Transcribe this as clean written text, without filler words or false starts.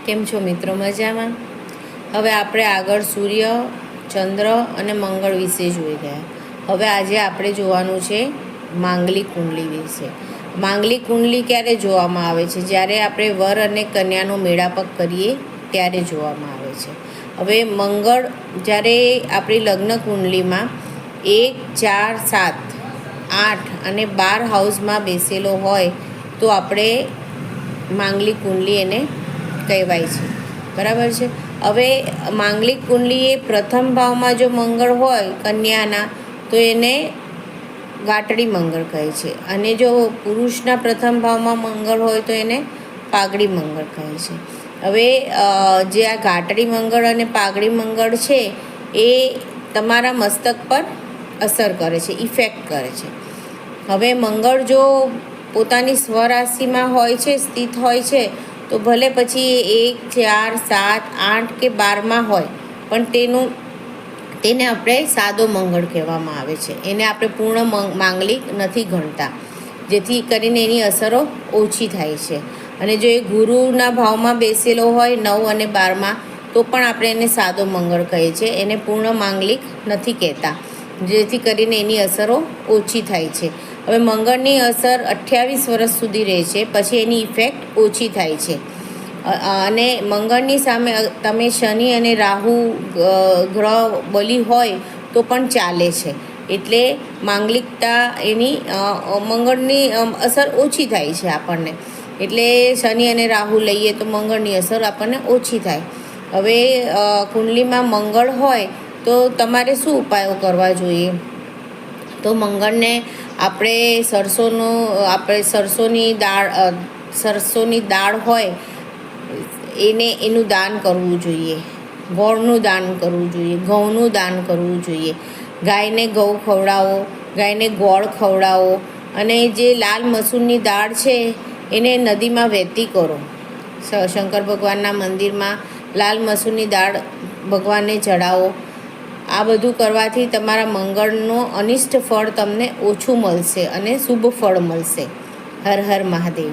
કેમ છો મિત્રો? મજામાં? હવે આપણે આગળ સૂર્ય, ચંદ્ર અને મંગળ વિશે જોઈ ગયા. હવે આજે આપણે જોવાનું છે માંગલિક કુંડલી વિશે. માંગલિક કુંડલી ક્યારે જોવામાં આવે છે? જ્યારે આપણે વર અને કન્યાનો મેળાપક કરીએ ત્યારે જોવામાં આવે છે. હવે મંગળ જ્યારે આપણી લગ્ન કુંડલીમાં 1, 4, 7, 8 અને 12 હાઉસમાં બેસેલો હોય તો આપણે માંગલિક કુંડલી એને કહેવાય છે. બરાબર છે. હવે માંગલિક કુંડલી એ પ્રથમ ભાવમાં જો મંગળ હોય કન્યાના તો એને ગાંઠડી મંગળ કહે છે, અને જો પુરુષના પ્રથમ ભાવમાં મંગળ હોય તો એને પાઘડી મંગળ કહે છે. હવે જે આ ગાંઠડી મંગળ અને પાઘડી મંગળ છે એ તમારા મસ્તક પર અસર કરે છે, ઇફેક્ટ કરે છે. હવે મંગળ જો પોતાની સ્વરાશિમાં હોય છે, સ્થિત હોય છે, તો ભલે પછી 1, 4, 7, 8 કે 12માં હોય, પણ તેને આપણે સાદો મંગળ કહેવામાં આવે છે. એને આપણે પૂર્ણ માંગલિક નથી ગણતા, જેથી કરીને એની અસરો ઓછી થાય છે. અને જો એ ગુરુના ભાવમાં બેસેલો હોય 9 અને 12માં તો પણ આપણે એને સાદો મંગળ કહીએ છીએ, એને પૂર્ણ માંગલિક નથી કહેતા, જેથી કરીને એની અસરો ઓછી થાય છે. હવે મંગળની અસર 28 વર્ષ સુધી રહે છે, પછી એની ઇફેક્ટ ઓછી થાય છે. અને મંગળની સામે તમે શનિ અને રાહુ ગ્રહ બલી હોય તો પણ ચાલે છે. એટલે માંગલિકતા એની મંગળની અસર ઓછી થાય છે આપણને. એટલે શનિ અને રાહુ લઈએ તો મંગળની અસર આપણને ઓછી થાય. હવે કુંડલીમાં મંગળ હોય તો તમારે શું ઉપાયો કરવા જોઈએ? તો મંગળને આપણે સરસોની દાળ હોય એનું દાન કરવું જોઈએ, ગોળનું દાન કરવું જોઈએ, ઘઉંનું દાન કરવું જોઈએ. ગાયને ઘઉં ખવડાવો, ગાયને ગોળ ખવડાવો, અને જે લાલ મસૂરની દાળ છે એને નદીમાં વહેતી કરો. શંકર ભગવાનના મંદિરમાં લાલ મસૂરની દાળ ભગવાનને ચડાવો. આ બધું કરવાથી તમારા મંગળનો અનિષ્ટ ફળ તમને ઓછું મળશે અને શુભ ફળ મળશે. હર હર મહાદેવ.